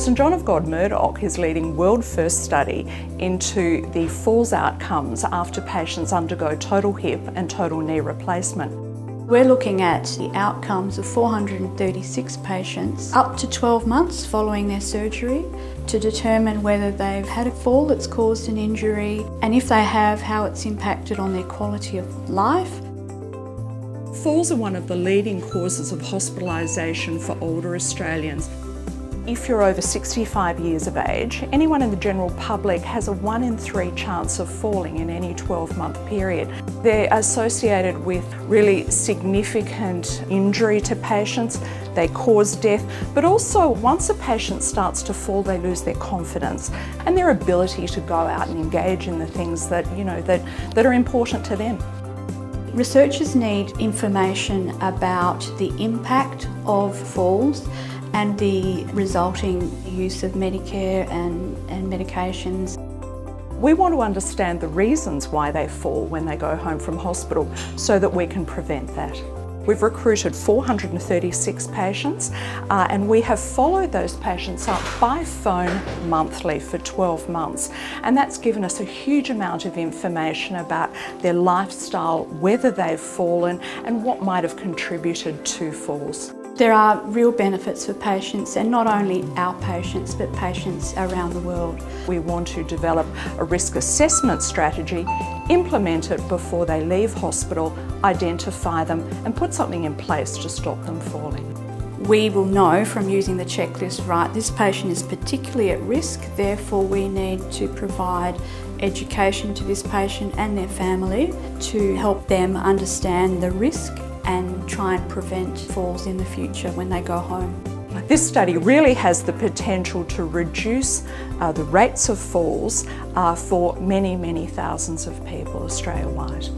St John of God Murdoch is leading world-first study into the falls outcomes after patients undergo total hip and total knee replacement. We're looking at the outcomes of 436 patients up to 12 months following their surgery to determine whether they've had a fall that's caused an injury, and if they have, how it's impacted on their quality of life. Falls are one of the leading causes of hospitalisation for older Australians. If you're over 65 years of age, anyone in the general public has a 1 in 3 chance of falling in any 12-month period. They're associated with really significant injury to patients. They cause death, but also once a patient starts to fall, they lose their confidence and their ability to go out and engage in the things that, that are important to them. Researchers need information about the impact of falls and the resulting use of Medicare and medications. We want to understand the reasons why they fall when they go home from hospital so that we can prevent that. We've recruited 436 patients and we have followed those patients up by phone monthly for 12 months. And that's given us a huge amount of information about their lifestyle, whether they've fallen and what might have contributed to falls. There are real benefits for patients, and not only our patients but patients around the world. We want to develop a risk assessment strategy, implement it before they leave hospital, identify them and put something in place to stop them falling. We will know from using the checklist, right, this patient is particularly at risk, therefore we need to provide education to this patient and their family to help them understand the risk and try and prevent falls in the future when they go home. This study really has the potential to reduce the rates of falls for many, many thousands of people Australia-wide.